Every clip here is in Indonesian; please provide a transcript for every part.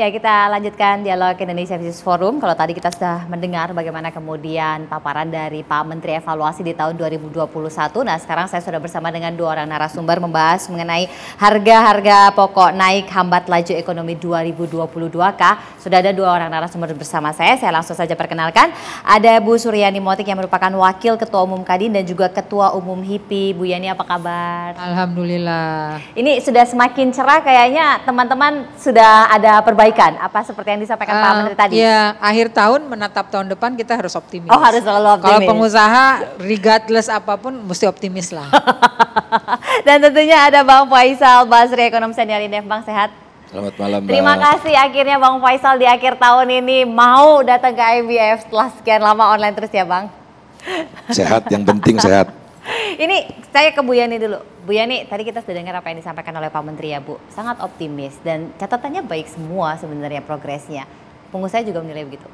Ya, kita lanjutkan dialog Indonesia Business Forum. Kalau tadi kita sudah mendengar bagaimana kemudian paparan dari Pak Menteri evaluasi di tahun 2021. Nah, sekarang saya sudah bersama dengan dua orang narasumber membahas mengenai harga-harga pokok naik hambat laju ekonomi 2022K. Sudah ada dua orang narasumber bersama saya langsung saja perkenalkan. Ada Bu Suryani Motik yang merupakan Wakil Ketua Umum Kadin dan juga Ketua Umum HIPI. Bu Yani, apa kabar? Alhamdulillah. Ini sudah semakin cerah, kayaknya teman-teman sudah ada perbaikan, apa seperti yang disampaikan Pak Menteri tadi? Ya, akhir tahun menatap tahun depan kita harus optimis. Oh, harus selalu optimis. Kalau pengusaha regardless apapun mesti optimis lah. Dan tentunya ada Bang Faisal Basri, ekonom senior Indef. Bang, sehat? Selamat malam, Mbak. Terima kasih akhirnya Bang Faisal di akhir tahun ini mau datang ke IBF setelah sekian lama online terus ya, Bang. Sehat, yang penting sehat. Ini saya ke Bu Yani dulu. Bu Yani, tadi kita sudah dengar apa yang disampaikan oleh Pak Menteri ya, Bu. Sangat optimis dan catatannya baik semua sebenarnya progresnya. Pengusaha juga menilai begitu.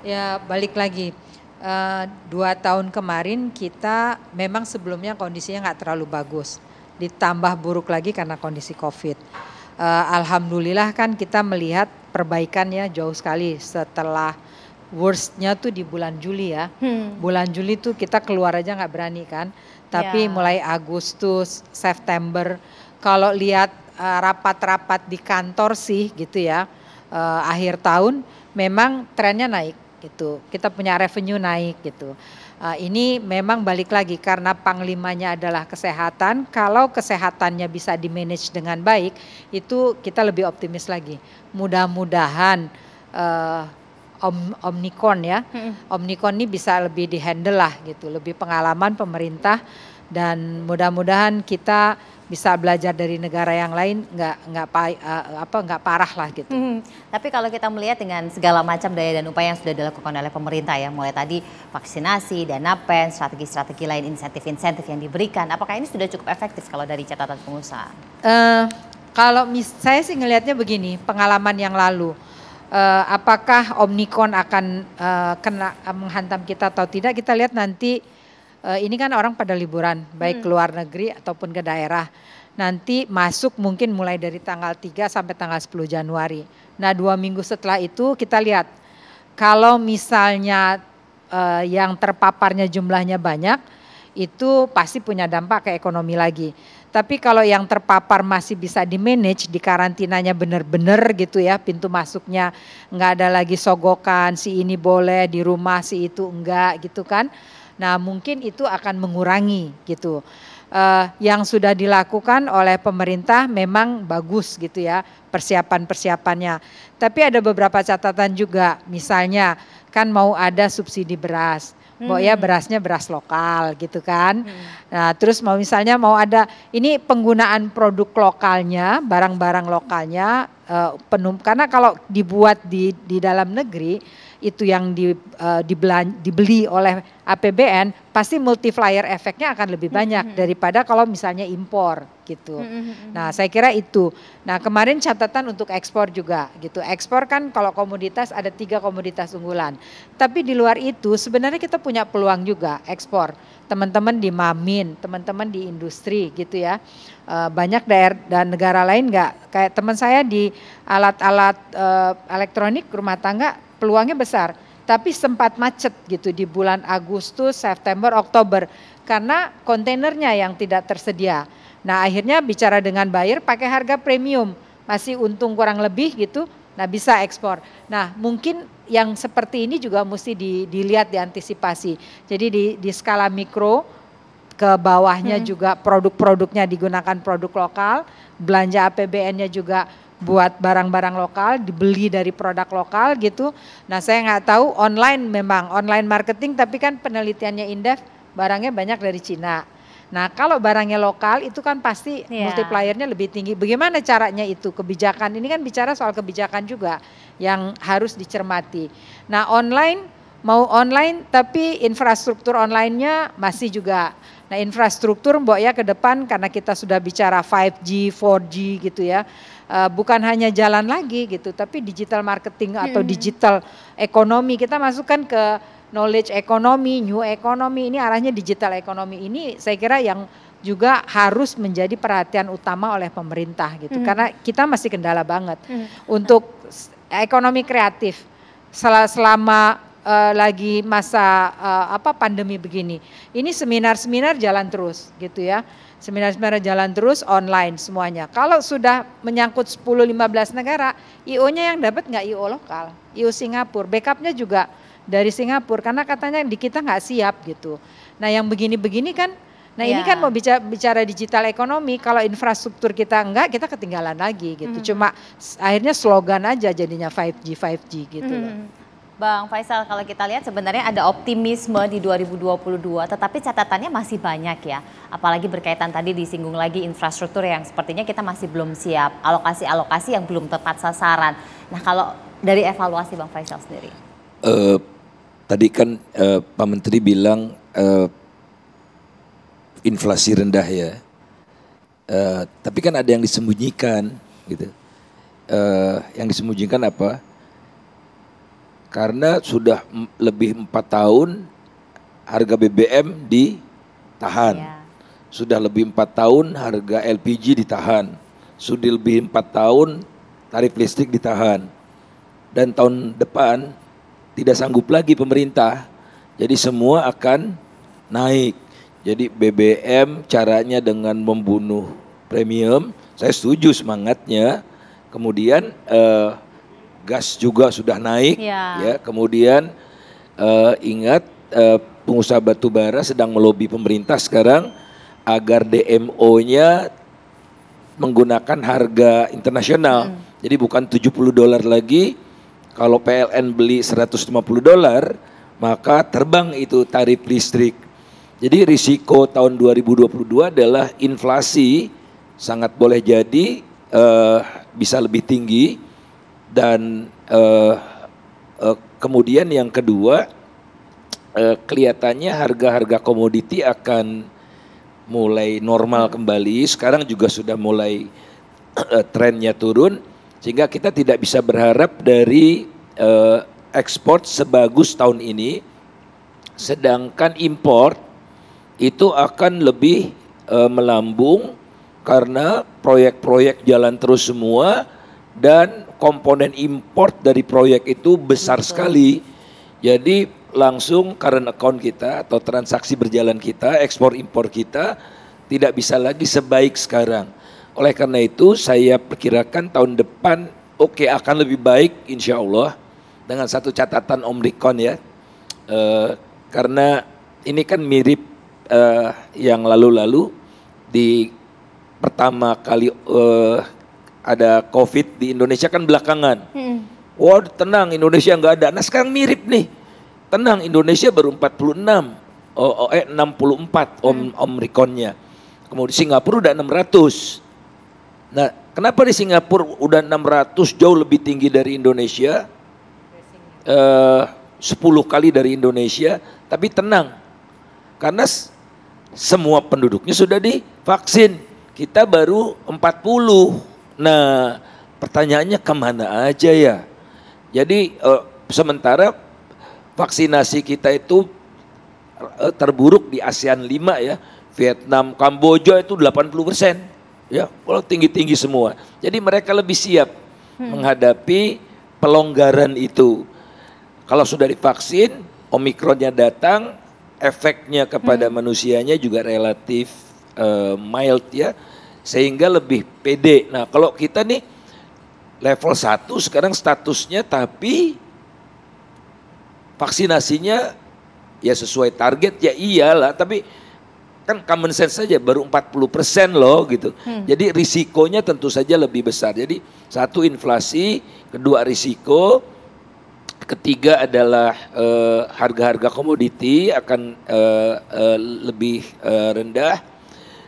Ya, balik lagi. 2 tahun kemarin kita memang sebelumnya kondisinya nggak terlalu bagus. Ditambah buruk lagi karena kondisi COVID. Alhamdulillah kan kita melihat perbaikannya jauh sekali setelah worstnya tuh di bulan Juli ya. Bulan Juli tuh kita keluar aja nggak berani kan. Tapi mulai Agustus, September, kalau lihat rapat-rapat di kantor sih gitu ya, akhir tahun memang trennya naik gitu. Kita punya revenue naik gitu. Ini memang balik lagi karena panglimanya adalah kesehatan. Kalau kesehatannya bisa di-manage dengan baik, itu kita lebih optimis lagi. Mudah-mudahan Omnicon ya, Omnicon ini bisa lebih dihandle lah gitu, lebih pengalaman pemerintah dan mudah-mudahan kita bisa belajar dari negara yang lain, nggak parah lah gitu. Tapi kalau kita melihat dengan segala macam daya dan upaya yang sudah dilakukan oleh pemerintah ya, mulai tadi vaksinasi, dana pen, strategi-strategi lain, insentif-insentif yang diberikan, apakah ini sudah cukup efektif kalau dari catatan pengusaha? Kalau saya sih ngelihatnya begini, pengalaman yang lalu. Apakah Omnicon akan menghantam kita atau tidak, kita lihat nanti. Ini kan orang pada liburan baik ke luar negeri ataupun ke daerah. Nanti masuk mungkin mulai dari tanggal 3 sampai tanggal 10 Januari. Nah 2 minggu setelah itu kita lihat kalau misalnya yang terpaparnya jumlahnya banyak, itu pasti punya dampak ke ekonomi lagi. Tapi kalau yang terpapar masih bisa di-manage, di karantinanya benar-benar gitu ya, pintu masuknya nggak ada lagi sogokan, si ini boleh di rumah, si itu enggak gitu kan. Nah mungkin itu akan mengurangi gitu. Yang sudah dilakukan oleh pemerintah memang bagus gitu ya persiapan-persiapannya. Tapi ada beberapa catatan juga, misalnya kan mau ada subsidi beras. Ya berasnya beras lokal gitu kan. Nah terus misalnya mau ada ini penggunaan produk lokalnya, barang-barang lokalnya karena kalau dibuat di dalam negeri itu yang dibeli oleh APBN pasti multiplier efeknya akan lebih banyak daripada kalau misalnya impor gitu. Nah saya kira itu. Nah kemarin catatan untuk ekspor juga gitu. Ekspor kan kalau komoditas ada 3 komoditas unggulan. Tapi di luar itu sebenarnya kita punya peluang juga ekspor. Teman-teman di Mamin, teman-teman di industri gitu ya. Banyak daerah dan negara lain nggak. Kayak teman saya di alat-alat elektronik rumah tangga peluangnya besar. Tapi sempat macet gitu di bulan Agustus, September, Oktober. Karena kontainernya yang tidak tersedia. Nah akhirnya bicara dengan buyer pakai harga premium. Masih untung kurang lebih gitu. Nah bisa ekspor. Nah mungkin yang seperti ini juga mesti dilihat, diantisipasi. Jadi di skala mikro ke bawahnya juga produk-produknya digunakan produk lokal. Belanja APBN-nya juga buat barang-barang lokal, dibeli dari produk lokal gitu. Nah saya nggak tahu memang online marketing, tapi kan penelitiannya Indef barangnya banyak dari Cina. Nah kalau barangnya lokal itu kan pasti multipliernya lebih tinggi. Bagaimana caranya itu kebijakan? Ini kan bicara soal kebijakan juga yang harus dicermati. Nah mau online tapi infrastruktur online-nya masih juga. Nah infrastruktur ke depan karena kita sudah bicara 5G, 4G gitu ya. Bukan hanya jalan lagi gitu, tapi digital marketing atau digital ekonomi. Kita masukkan ke knowledge ekonomi, new ekonomi, ini arahnya digital ekonomi. Ini saya kira yang juga harus menjadi perhatian utama oleh pemerintah gitu. Karena kita masih kendala banget untuk ekonomi kreatif selama lagi masa pandemi begini. Ini seminar-seminar jalan terus gitu ya. Seminar-seminar jalan terus online semuanya. Kalau sudah menyangkut 10-15 negara, IO-nya yang dapat nggak IO lokal, IO Singapura, backupnya juga dari Singapura karena katanya di kita nggak siap gitu. Nah yang begini-begini kan, ini kan mau bicara digital ekonomi, kalau infrastruktur kita enggak, kita ketinggalan lagi gitu. Cuma akhirnya slogan aja jadinya 5G gitu loh. Bang Faisal, kalau kita lihat sebenarnya ada optimisme di 2022, tetapi catatannya masih banyak ya. Apalagi berkaitan tadi disinggung lagi infrastruktur yang sepertinya kita masih belum siap, alokasi-alokasi yang belum tepat sasaran. Nah kalau dari evaluasi Bang Faisal sendiri. Tadi kan Pak Menteri bilang inflasi rendah ya. Tapi kan ada yang disembunyikan gitu. Yang disembunyikan apa? Karena sudah lebih 4 tahun harga BBM ditahan. Sudah lebih 4 tahun harga LPG ditahan. Sudah lebih 4 tahun tarif listrik ditahan. Dan tahun depan tidak sanggup lagi pemerintah. Jadi semua akan naik. Jadi BBM caranya dengan membunuh premium. Saya setuju semangatnya. Kemudian gas juga sudah naik, ya. Kemudian ingat pengusaha batu bara sedang melobi pemerintah sekarang agar DMO-nya menggunakan harga internasional. Jadi bukan $70 lagi. Kalau PLN beli $150, maka terbang itu tarif listrik. Jadi risiko tahun 2022 adalah inflasi sangat boleh jadi bisa lebih tinggi. Dan kemudian yang kedua, kelihatannya harga-harga komoditi akan mulai normal kembali. Sekarang juga sudah mulai trennya turun, sehingga kita tidak bisa berharap dari ekspor sebagus tahun ini. Sedangkan impor itu akan lebih melambung karena proyek-proyek jalan terus semua. Dan komponen import dari proyek itu besar sekali. Jadi langsung current account kita atau transaksi berjalan kita, ekspor impor kita tidak bisa lagi sebaik sekarang. Oleh karena itu saya perkirakan tahun depan akan lebih baik insya Allah. Dengan satu catatan Om Rikon ya. Karena ini kan mirip yang lalu-lalu di pertama kali ada COVID di Indonesia kan belakangan. Wah tenang Indonesia nggak ada. Nah sekarang mirip nih. Tenang Indonesia baru 46. 64 Om Rikonnya. Kemudian Singapura udah 600. Nah kenapa di Singapura udah 600 jauh lebih tinggi dari Indonesia? 10 kali dari Indonesia. Tapi tenang. Karena semua penduduknya sudah divaksin. Kita baru 40. Nah pertanyaannya kemana aja ya. Jadi sementara vaksinasi kita itu terburuk di ASEAN 5 ya. Vietnam, Kamboja itu 80%. Ya, kalau tinggi-tinggi semua. Jadi mereka lebih siap menghadapi pelonggaran itu. Kalau sudah divaksin, Omikronnya datang, efeknya kepada manusianya juga relatif mild ya. Sehingga lebih pede. Nah kalau kita nih level 1 sekarang statusnya tapi vaksinasinya ya sesuai target ya iyalah. Tapi kan common sense saja baru 40% loh gitu. Jadi risikonya tentu saja lebih besar. Jadi satu inflasi, kedua risiko, ketiga adalah harga-harga komoditi akan lebih rendah.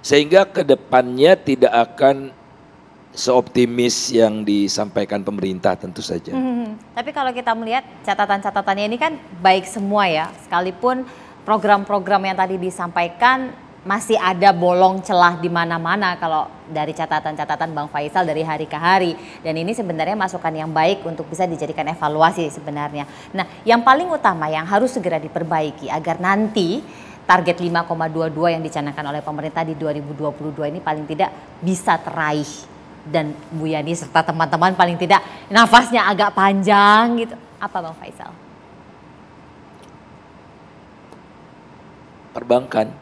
Sehingga kedepannya tidak akan seoptimis yang disampaikan pemerintah tentu saja. Tapi kalau kita melihat catatan-catatannya ini kan baik semua ya. Sekalipun program-program yang tadi disampaikan masih ada bolong celah di mana-mana kalau dari catatan-catatan Bang Faisal dari hari ke hari. Dan ini sebenarnya masukan yang baik untuk bisa dijadikan evaluasi sebenarnya. Nah yang paling utama yang harus segera diperbaiki agar nanti target 5,22 yang dicanangkan oleh pemerintah di 2022 ini paling tidak bisa teraih, dan Bu Yani serta teman-teman paling tidak nafasnya agak panjang gitu. Apa Bang Faisal? Perbankan.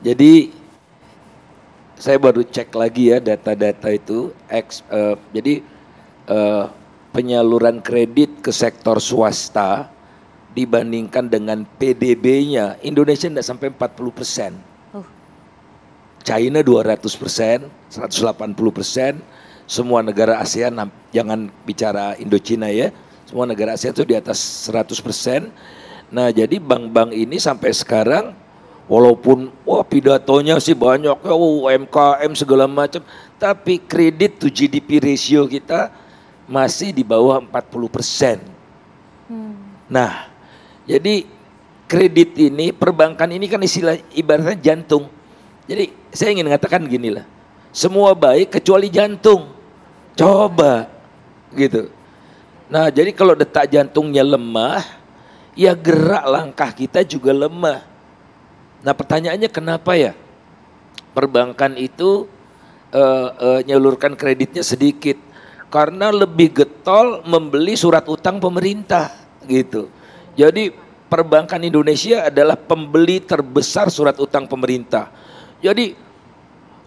Jadi saya baru cek lagi ya data-data itu. Jadi penyaluran kredit ke sektor swasta dibandingkan dengan PDB-nya, Indonesia tidak sampai 40%. China 200%, 180%, semua negara ASEAN, jangan bicara Indochina ya, semua negara ASEAN itu di atas 100%. Nah jadi bank-bank ini sampai sekarang, walaupun pidatonya sih banyak, UMKM segala macam, tapi kredit to GDP ratio kita masih di bawah 40%. Nah, jadi kredit ini, perbankan ini kan ibaratnya jantung. Jadi saya ingin mengatakan gini lah, semua baik kecuali jantung. Coba gitu. Nah, jadi kalau detak jantungnya lemah, ya gerak langkah kita juga lemah. Nah, pertanyaannya kenapa ya perbankan itu nyalurkan kreditnya sedikit? Karena lebih getol membeli surat utang pemerintah gitu. Jadi perbankan Indonesia adalah pembeli terbesar surat utang pemerintah. Jadi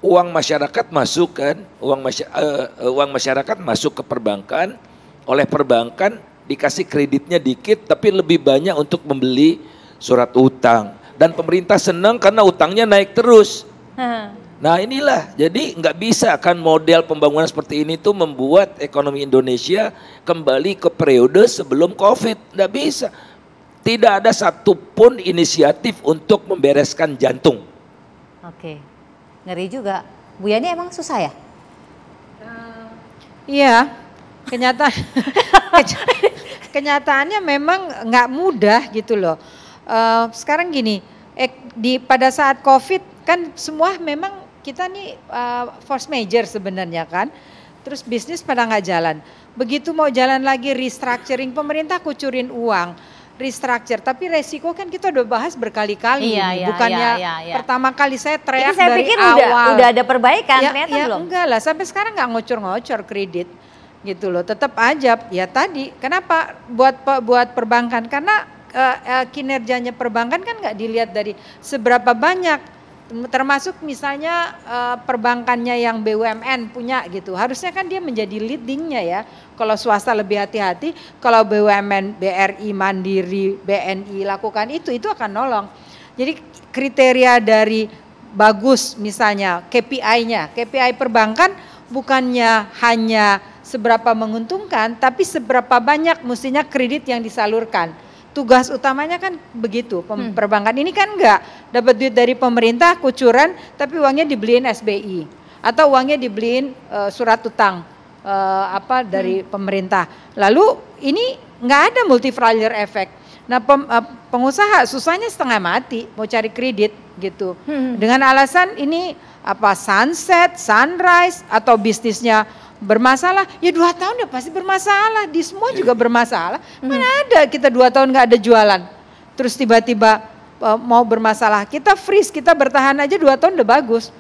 uang masyarakat masuk kan, uang masyarakat masuk ke perbankan, oleh perbankan dikasih kreditnya dikit tapi lebih banyak untuk membeli surat utang. Dan pemerintah senang karena utangnya naik terus. Nah inilah, jadi nggak bisa kan model pembangunan seperti ini tuh membuat ekonomi Indonesia kembali ke periode sebelum COVID. Nggak bisa. Tidak ada satupun inisiatif untuk membereskan jantung. Oke, ngeri juga. Bu Yani emang susah ya? Iya, kenyataannya memang nggak mudah gitu loh. Sekarang gini, pada saat COVID kan semua memang kita nih force major sebenarnya kan, terus bisnis pada nggak jalan. Begitu mau jalan lagi restructuring, pemerintah kucurin uang, restructure. Tapi resiko kan kita udah bahas berkali-kali, bukannya pertama kali saya teriak dari pikir awal. Udah ada perbaikan, ternyata belum. Enggak lah, sampai sekarang nggak ngocor-ngocor kredit gitu loh. Tetap aja ya tadi. Kenapa buat perbankan? Karena kinerjanya perbankan kan nggak dilihat dari seberapa banyak. Termasuk misalnya perbankannya yang BUMN punya gitu, harusnya kan dia menjadi leadingnya ya. Kalau swasta lebih hati-hati, kalau BUMN, BRI, Mandiri, BNI lakukan itu akan nolong. Jadi kriteria dari bagus misalnya KPI-nya, KPI perbankan bukannya hanya seberapa menguntungkan, tapi seberapa banyak mestinya kredit yang disalurkan. Tugas utamanya kan begitu, perbankan ini kan enggak dapat duit dari pemerintah kucuran tapi uangnya dibeliin SBI atau uangnya dibeliin surat utang dari pemerintah. Lalu ini enggak ada multiplier effect. Nah pengusaha susahnya setengah mati mau cari kredit gitu. Dengan alasan ini sunset, sunrise atau bisnisnya bermasalah, ya 2 tahun ya pasti bermasalah, di semua juga bermasalah. Mana ada kita 2 tahun nggak ada jualan, terus tiba-tiba mau bermasalah, kita freeze, kita bertahan aja 2 tahun udah bagus.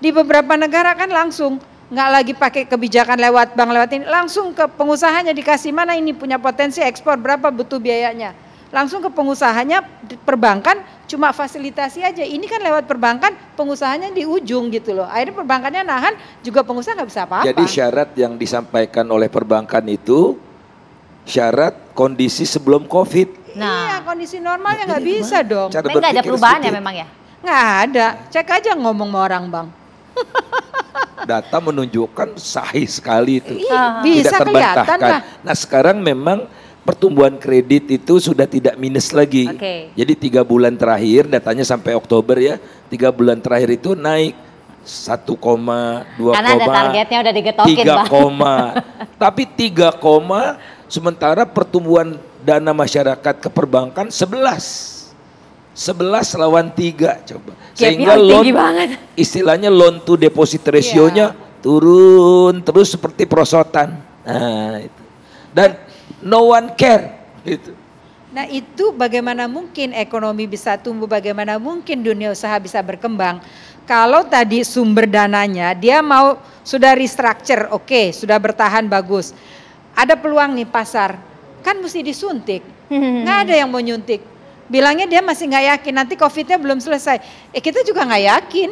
Di beberapa negara kan langsung, nggak lagi pakai kebijakan lewat bank lewat ini, langsung ke pengusahanya dikasih mana ini punya potensi ekspor berapa butuh biayanya. Langsung ke pengusahanya, perbankan cuma fasilitasi aja. Ini kan lewat perbankan, pengusahanya di ujung gitu loh. Akhirnya perbankannya nahan, juga pengusaha nggak bisa apa-apa. Jadi syarat yang disampaikan oleh perbankan itu syarat kondisi sebelum COVID. Nah, iya, kondisi normalnya nggak bisa dong. Tapi nggak ada perubahan ya memang ya? Nggak ada. Cek aja ngomong sama orang bang. Data menunjukkan sahih sekali itu. Bisa tidak kelihatan lah. Nah sekarang memang pertumbuhan kredit itu sudah tidak minus lagi. Jadi 3 bulan terakhir, datanya sampai Oktober ya, 3 bulan terakhir itu naik 1, 2, karena ada targetnya udah digetokin 3, tapi 3, sementara pertumbuhan dana masyarakat ke perbankan 11 lawan 3 coba. Sehingga loan, istilahnya loan to deposit ratio-nya turun terus seperti perosotan. Nah itu. Dan no one care gitu. Nah itu bagaimana mungkin ekonomi bisa tumbuh, bagaimana mungkin dunia usaha bisa berkembang. Kalau tadi sumber dananya dia mau sudah restructure, oke, sudah bertahan bagus. Ada peluang nih pasar, kan mesti disuntik. Nggak ada yang mau nyuntik. Bilangnya dia masih nggak yakin, nanti COVID-nya belum selesai. Kita juga nggak yakin.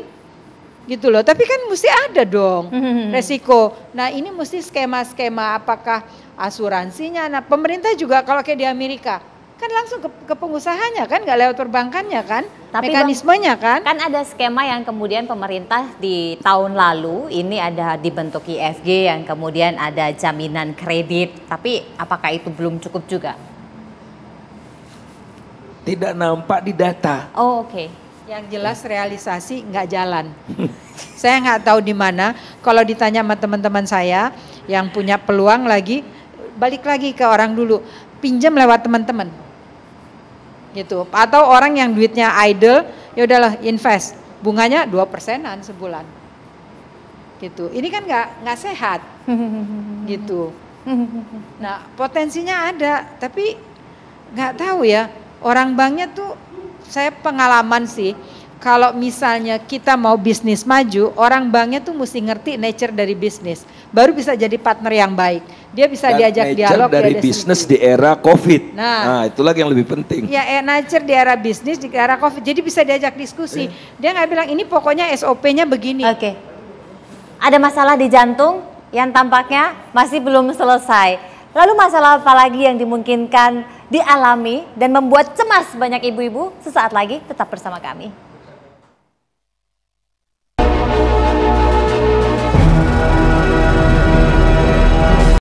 Gitu loh, tapi kan mesti ada dong resiko. Nah ini mesti skema-skema, apakah asuransinya. Nah pemerintah juga kalau kayak di Amerika kan langsung ke pengusahanya kan, nggak lewat perbankannya kan, tapi mekanismenya kan. Kan ada skema yang kemudian pemerintah di tahun lalu ini ada dibentuk IFG yang kemudian ada jaminan kredit, tapi apakah itu belum cukup juga? Tidak nampak di data. Oh, oke. Yang jelas realisasi nggak jalan. Saya nggak tahu di mana. Kalau ditanya sama teman-teman saya yang punya peluang lagi, balik lagi ke orang dulu, pinjam lewat teman-teman, gitu. Atau orang yang duitnya idle, ya udahlah invest, bunganya 2%-an sebulan, gitu. Ini kan nggak sehat, gitu. Nah potensinya ada, tapi nggak tahu ya. Orang banknya tuh, saya pengalaman sih, kalau misalnya kita mau bisnis maju, orang banknya tuh mesti ngerti nature dari bisnis, baru bisa jadi partner yang baik. Dia bisa diajak dialog dari bisnis di era COVID. Nah, itulah yang lebih penting. Ya, nature di era bisnis di era COVID, jadi bisa diajak diskusi. Dia nggak bilang ini pokoknya SOP-nya begini. Oke. Ada masalah di jantung yang tampaknya masih belum selesai. Lalu masalah apa lagi yang dimungkinkan dialami dan membuat cemas banyak ibu-ibu? Sesaat lagi tetap bersama kami.